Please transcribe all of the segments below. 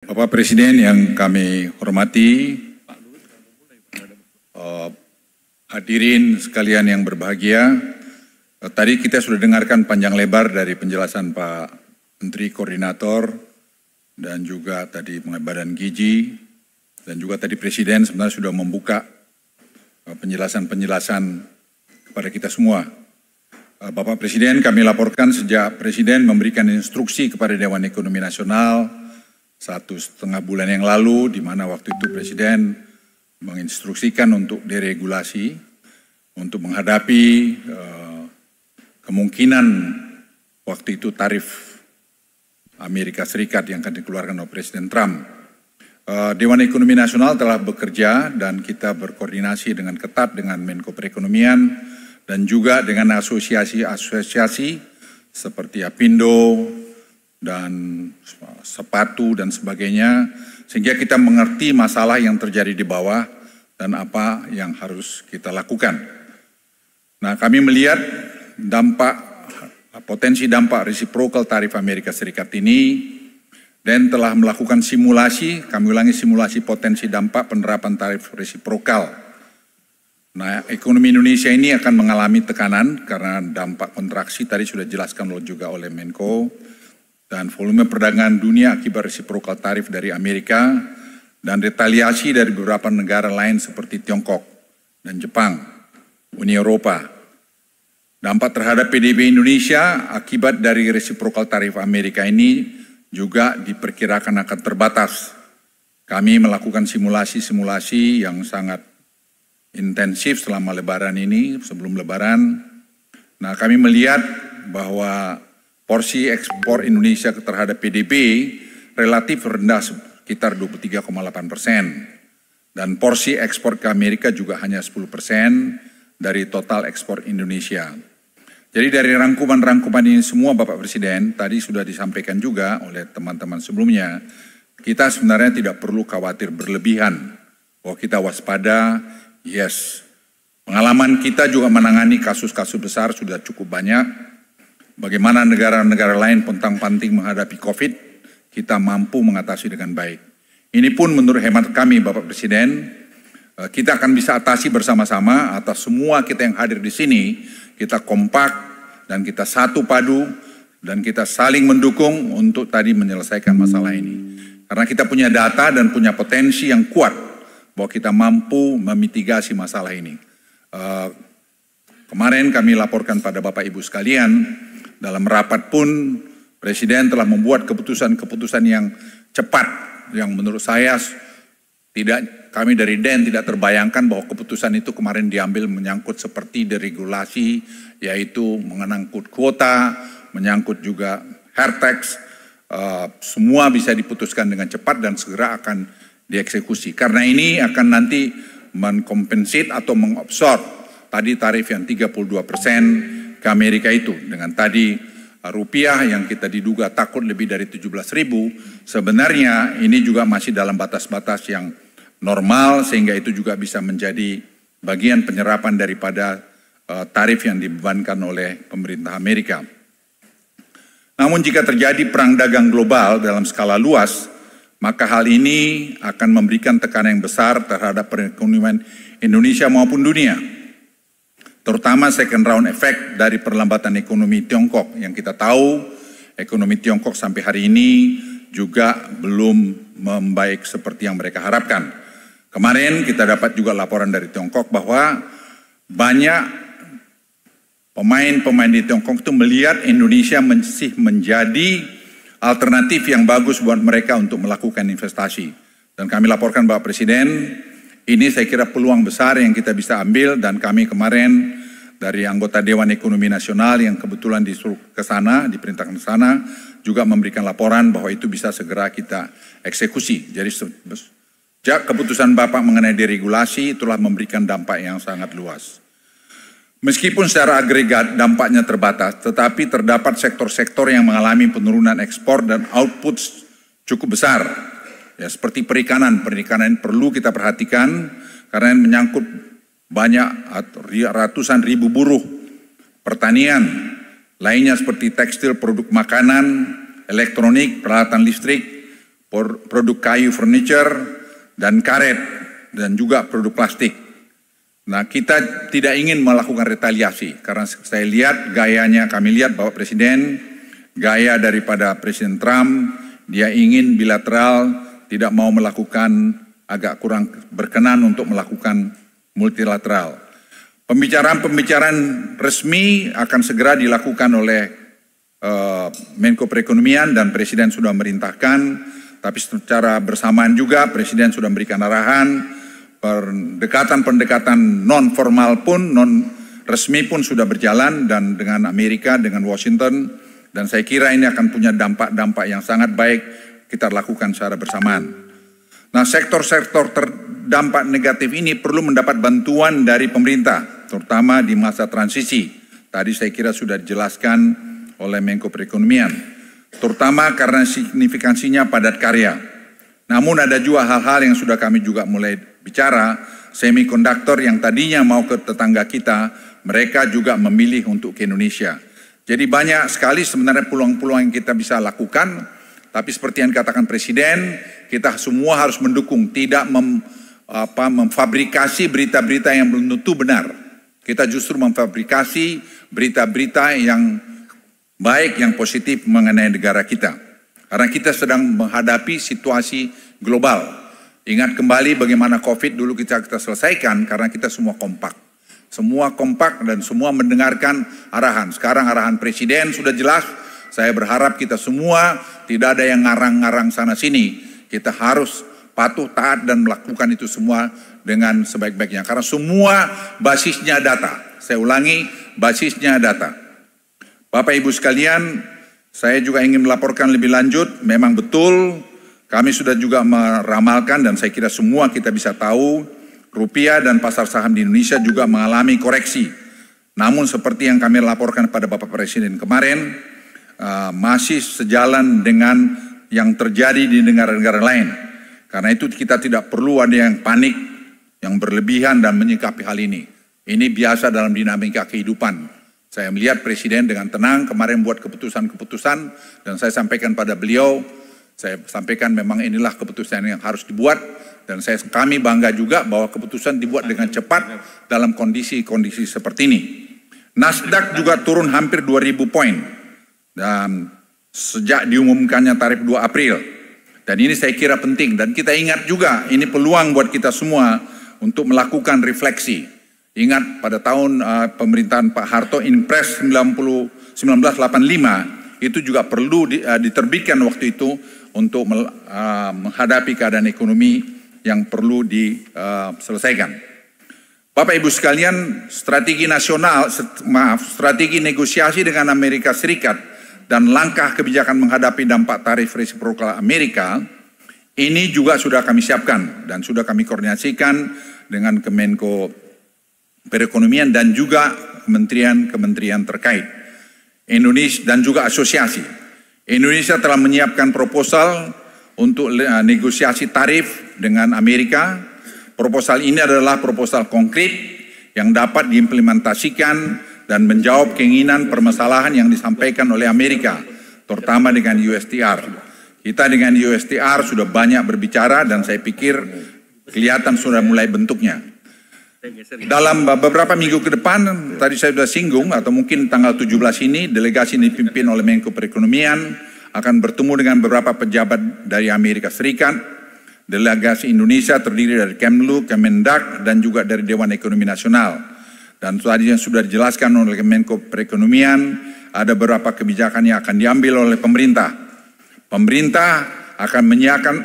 Bapak Presiden yang kami hormati, hadirin sekalian yang berbahagia, tadi kita sudah dengarkan panjang lebar dari penjelasan Pak Menteri Koordinator dan juga tadi Badan Gizi dan juga tadi Presiden sebenarnya sudah membuka penjelasan-penjelasan kepada kita semua. Bapak Presiden, kami laporkan sejak Presiden memberikan instruksi kepada Dewan Ekonomi Nasional 1,5 bulan yang lalu, di mana waktu itu Presiden menginstruksikan untuk deregulasi, untuk menghadapi kemungkinan waktu itu tarif Amerika Serikat yang akan dikeluarkan oleh Presiden Trump. Dewan Ekonomi Nasional telah bekerja dan kita berkoordinasi dengan ketat dengan Menko Perekonomian dan juga dengan asosiasi-asosiasi seperti Apindo, dan sepatu dan sebagainya, sehingga kita mengerti masalah yang terjadi di bawah dan apa yang harus kita lakukan. Nah, kami melihat potensi dampak reciprocal tarif Amerika Serikat ini dan telah melakukan simulasi, kami ulangi simulasi potensi dampak penerapan tarif reciprocal. Nah, ekonomi Indonesia ini akan mengalami tekanan karena dampak kontraksi tadi sudah dijelaskan juga oleh Menko, dan volume perdagangan dunia akibat reciprocal tarif dari Amerika dan retaliasi dari beberapa negara lain seperti Tiongkok dan Jepang, Uni Eropa. Dampak terhadap PDB Indonesia akibat dari reciprocal tarif Amerika ini juga diperkirakan akan terbatas. Kami melakukan simulasi-simulasi yang sangat intensif selama Lebaran ini, sebelum Lebaran. Nah, kami melihat bahwa porsi ekspor Indonesia terhadap PDB relatif rendah sekitar 23,8%. Dan porsi ekspor ke Amerika juga hanya 10% dari total ekspor Indonesia. Jadi dari rangkuman-rangkuman ini semua Bapak Presiden, tadi sudah disampaikan juga oleh teman-teman sebelumnya, kita sebenarnya tidak perlu khawatir berlebihan. Bahwa kita waspada, yes. Pengalaman kita juga menangani kasus-kasus besar sudah cukup banyak. Bagaimana negara-negara lain pontang-panting menghadapi COVID, kita mampu mengatasi dengan baik. Ini pun menurut hemat kami Bapak Presiden, kita akan bisa atasi bersama-sama atas semua kita yang hadir di sini, kita kompak dan kita satu padu dan kita saling mendukung untuk tadi menyelesaikan masalah ini. Karena kita punya data dan punya potensi yang kuat bahwa kita mampu memitigasi masalah ini. Kemarin kami laporkan pada Bapak Ibu sekalian, dalam rapat pun Presiden telah membuat keputusan-keputusan yang cepat, yang menurut saya kami dari DEN tidak terbayangkan bahwa keputusan itu kemarin diambil menyangkut seperti deregulasi, yaitu menyangkut kuota, menyangkut juga hair tax, semua bisa diputuskan dengan cepat dan segera akan dieksekusi. Karena ini akan nanti mengkompensate atau mengabsorb tadi tarif yang 32% ke Amerika itu. Dengan tadi rupiah yang kita diduga takut lebih dari 17.000, sebenarnya ini juga masih dalam batas-batas yang normal sehingga itu juga bisa menjadi bagian penyerapan daripada tarif yang dibebankan oleh pemerintah Amerika. Namun jika terjadi perang dagang global dalam skala luas, maka hal ini akan memberikan tekanan yang besar terhadap perekonomian Indonesia maupun dunia. Terutama second round effect dari perlambatan ekonomi Tiongkok yang kita tahu ekonomi Tiongkok sampai hari ini juga belum membaik seperti yang mereka harapkan. Kemarin kita dapat juga laporan dari Tiongkok bahwa banyak pemain-pemain di Tiongkok itu melihat Indonesia masih menjadi alternatif yang bagus buat mereka untuk melakukan investasi. Dan kami laporkan Bapak Presiden, ini saya kira peluang besar yang kita bisa ambil dan kami kemarin dari anggota Dewan Ekonomi Nasional yang kebetulan disuruh ke sana, diperintahkan ke sana, juga memberikan laporan bahwa itu bisa segera kita eksekusi. Jadi sejak keputusan Bapak mengenai deregulasi itulah memberikan dampak yang sangat luas. Meskipun secara agregat dampaknya terbatas, tetapi terdapat sektor-sektor yang mengalami penurunan ekspor dan output cukup besar. Ya, seperti perikanan perlu kita perhatikan karena menyangkut banyak ratusan ribu buruh, pertanian, lainnya seperti tekstil, produk makanan, elektronik, peralatan listrik, produk kayu furniture, dan karet, dan juga produk plastik. Nah, kita tidak ingin melakukan retaliasi, karena saya lihat gayanya, kami lihat Bapak Presiden, gaya daripada Presiden Trump, dia ingin bilateral, tidak mau melakukan, agak kurang berkenan untuk melakukan multilateral. Pembicaraan-pembicaraan resmi akan segera dilakukan oleh Menko Perekonomian dan Presiden sudah merintahkan, tapi secara bersamaan juga Presiden sudah memberikan arahan, pendekatan non formal pun, non resmi pun sudah berjalan dan dengan Amerika, dengan Washington, dan saya kira ini akan punya dampak-dampak yang sangat baik kita lakukan secara bersamaan. Nah, sektor-sektor terdampak negatif ini perlu mendapat bantuan dari pemerintah, terutama di masa transisi. Tadi saya kira sudah dijelaskan oleh Menko Perekonomian, terutama karena signifikansinya padat karya. Namun ada juga hal-hal yang sudah kami juga mulai bicara, semikonduktor yang tadinya mau ke tetangga kita, mereka juga memilih untuk ke Indonesia. Jadi banyak sekali sebenarnya peluang-peluang yang kita bisa lakukan, tapi seperti yang dikatakan Presiden, kita semua harus mendukung, tidak memfabrikasi berita-berita yang belum tentu benar. Kita justru memfabrikasi berita-berita yang baik, yang positif mengenai negara kita. Karena kita sedang menghadapi situasi global. Ingat kembali bagaimana COVID dulu kita selesaikan karena kita semua kompak. Semua kompak dan semua mendengarkan arahan. Sekarang arahan Presiden sudah jelas. Saya berharap kita semua tidak ada yang ngarang-ngarang sana-sini. Kita harus patuh, taat, dan melakukan itu semua dengan sebaik-baiknya. Karena semua basisnya data. Saya ulangi, basisnya data. Bapak Ibu sekalian, saya juga ingin melaporkan lebih lanjut. Memang betul, kami sudah juga meramalkan dan saya kira semua kita bisa tahu, rupiah dan pasar saham di Indonesia juga mengalami koreksi. Namun seperti yang kami laporkan pada Bapak Presiden kemarin, masih sejalan dengan yang terjadi di negara-negara lain. Karena itu kita tidak perlu ada yang panik, yang berlebihan dan menyikapi hal ini. Ini biasa dalam dinamika kehidupan. Saya melihat Presiden dengan tenang kemarin buat keputusan-keputusan dan saya sampaikan pada beliau, saya sampaikan memang inilah keputusan yang harus dibuat dan kami bangga juga bahwa keputusan dibuat dengan cepat dalam kondisi-kondisi seperti ini. Nasdaq juga turun hampir 2.000 poin. Dan sejak diumumkannya tarif 2 April. Dan ini saya kira penting. Dan kita ingat juga ini peluang buat kita semua untuk melakukan refleksi. Ingat pada tahun pemerintahan Pak Harto, Inpres 1985 itu juga perlu diterbitkan waktu itu untuk menghadapi keadaan ekonomi yang perlu diselesaikan. Bapak Ibu sekalian, strategi negosiasi dengan Amerika Serikat dan langkah kebijakan menghadapi dampak tarif resiprokal Amerika, ini juga sudah kami siapkan dan sudah kami koordinasikan dengan Kemenko Perekonomian dan juga kementerian-kementerian terkait. Indonesia dan juga asosiasi. Indonesia telah menyiapkan proposal untuk negosiasi tarif dengan Amerika. Proposal ini adalah proposal konkret yang dapat diimplementasikan dan menjawab keinginan permasalahan yang disampaikan oleh Amerika, terutama dengan USTR. Kita dengan USTR sudah banyak berbicara dan saya pikir kelihatan sudah mulai bentuknya. Dalam beberapa minggu ke depan, tadi saya sudah singgung, atau mungkin tanggal 17 ini, delegasi ini dipimpin oleh Menko Perekonomian akan bertemu dengan beberapa pejabat dari Amerika Serikat. Delegasi Indonesia terdiri dari Kemlu, Kemendak, dan juga dari Dewan Ekonomi Nasional. Dan tadi yang sudah dijelaskan oleh Menko Perekonomian, ada beberapa kebijakan yang akan diambil oleh pemerintah. Pemerintah akan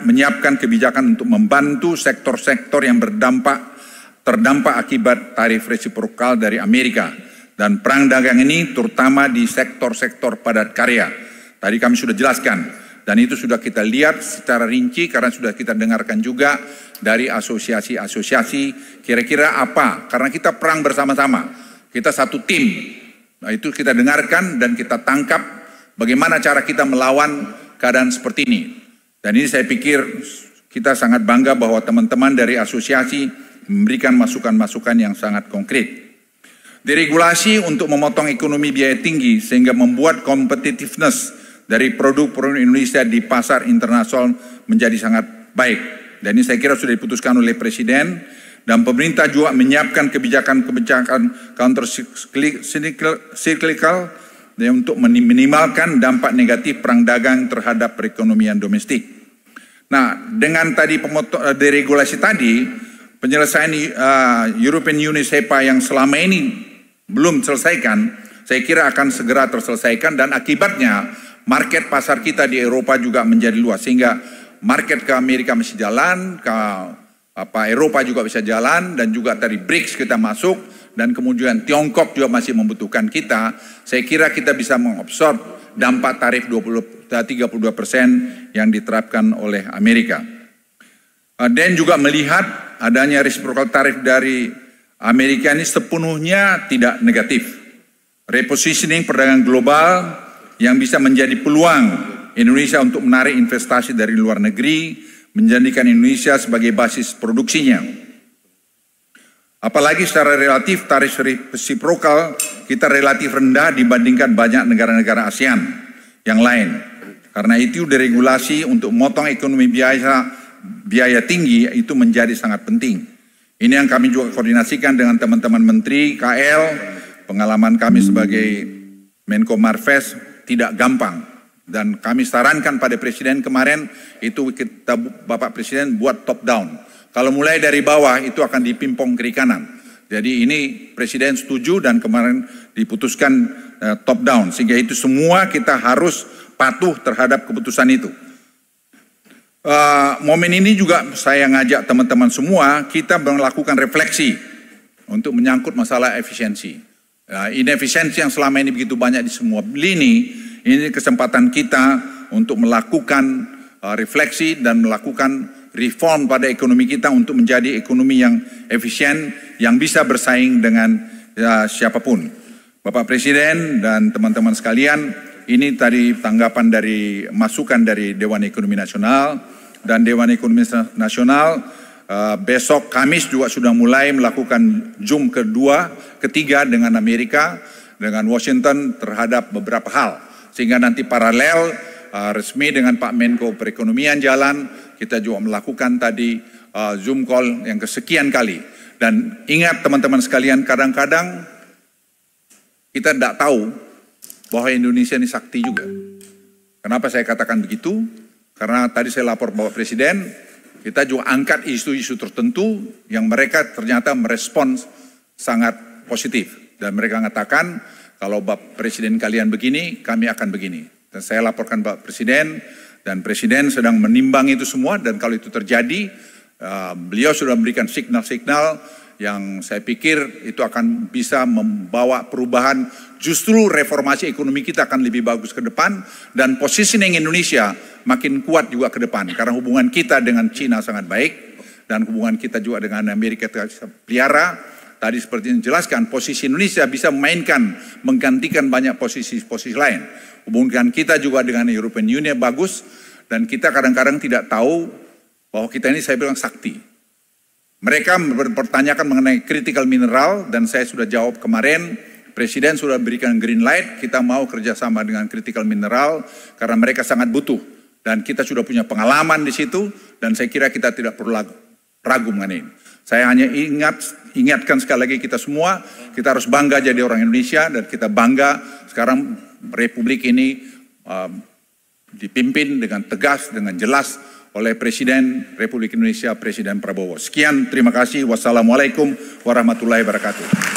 menyiapkan kebijakan untuk membantu sektor-sektor yang terdampak akibat tarif resiprokal dari Amerika. Dan perang dagang ini terutama di sektor-sektor padat karya. Tadi kami sudah jelaskan. Dan itu sudah kita lihat secara rinci karena sudah kita dengarkan juga dari asosiasi-asosiasi kira-kira apa. Karena kita perang bersama-sama, kita satu tim. Nah itu kita dengarkan dan kita tangkap bagaimana cara kita melawan keadaan seperti ini. Dan ini saya pikir kita sangat bangga bahwa teman-teman dari asosiasi memberikan masukan-masukan yang sangat konkret. Deregulasi untuk memotong ekonomi biaya tinggi sehingga membuat competitiveness dari produk-produk Indonesia di pasar internasional menjadi sangat baik. Dan ini saya kira sudah diputuskan oleh Presiden, dan pemerintah juga menyiapkan kebijakan counter cyclical untuk minimalkan dampak negatif perang dagang terhadap perekonomian domestik. Nah, dengan tadi deregulasi tadi, penyelesaian European Union SEPA yang selama ini belum selesaikan, saya kira akan segera terselesaikan, dan akibatnya market pasar kita di Eropa juga menjadi luas, sehingga market ke Amerika masih jalan, ke Eropa juga bisa jalan, dan juga tadi BRICS kita masuk, dan kemudian Tiongkok juga masih membutuhkan kita. Saya kira kita bisa mengabsorb dampak tarif 32% yang diterapkan oleh Amerika. Dan juga melihat adanya reciprocal tarif dari Amerika ini sepenuhnya tidak negatif. Repositioning perdagangan global yang bisa menjadi peluang Indonesia untuk menarik investasi dari luar negeri, menjadikan Indonesia sebagai basis produksinya. Apalagi secara relatif tarif reciprocal kita relatif rendah dibandingkan banyak negara-negara ASEAN yang lain. Karena itu deregulasi untuk memotong ekonomi biaya tinggi itu menjadi sangat penting. Ini yang kami juga koordinasikan dengan teman-teman Menteri KL. Pengalaman kami sebagai Menko Marves tidak gampang. Dan kami sarankan pada Presiden kemarin, itu Bapak Presiden buat top down. Kalau mulai dari bawah itu akan dipimpong kiri kanan. Jadi ini Presiden setuju dan kemarin diputuskan top down. Sehingga itu semua kita harus patuh terhadap keputusan itu. Momen ini juga saya ngajak teman-teman semua, kita melakukan refleksi untuk menyangkut masalah efisiensi. Inefisiensi yang selama ini begitu banyak di semua lini, ini kesempatan kita untuk melakukan refleksi dan melakukan reform pada ekonomi kita untuk menjadi ekonomi yang efisien, yang bisa bersaing dengan siapapun. Bapak Presiden dan teman-teman sekalian, ini tadi tanggapan dari masukan dari Dewan Ekonomi Nasional, dan Dewan Ekonomi Nasional besok Kamis juga sudah mulai melakukan Zoom ketiga dengan Amerika, dengan Washington terhadap beberapa hal. Sehingga nanti paralel resmi dengan Pak Menko Perekonomian jalan, kita juga melakukan tadi Zoom call yang kesekian kali. Dan ingat teman-teman sekalian, kadang-kadang kita tidak tahu bahwa Indonesia ini sakti juga. Kenapa saya katakan begitu? Karena tadi saya lapor Bapak Presiden, kita juga angkat isu-isu tertentu yang mereka ternyata merespons sangat positif. Dan mereka mengatakan, kalau Bapak Presiden kalian begini, kami akan begini. Dan saya laporkan Bapak Presiden, dan Presiden sedang menimbang itu semua, dan kalau itu terjadi, beliau sudah memberikan signal-signal yang saya pikir itu akan bisa membawa perubahan. Justru reformasi ekonomi kita akan lebih bagus ke depan, dan positioning Indonesia makin kuat juga ke depan. Karena hubungan kita dengan Cina sangat baik, dan hubungan kita juga dengan Amerika kita pelihara. Tadi seperti yang dijelaskan, posisi Indonesia bisa menggantikan banyak posisi-posisi lain. Hubungan kita juga dengan European Union bagus, dan kita kadang-kadang tidak tahu bahwa kita ini, saya bilang, sakti. Mereka berpertanyakan mengenai critical mineral, dan saya sudah jawab kemarin, Presiden sudah berikan green light, kita mau kerjasama dengan critical mineral, karena mereka sangat butuh. Dan kita sudah punya pengalaman di situ, dan saya kira kita tidak perlu ragu mengenai ini. Saya hanya ingatkan sekali lagi kita semua, kita harus bangga jadi orang Indonesia, dan kita bangga sekarang Republik ini dipimpin dengan tegas, dengan jelas oleh Presiden Republik Indonesia, Presiden Prabowo. Sekian, terima kasih. Wassalamualaikum warahmatullahi wabarakatuh.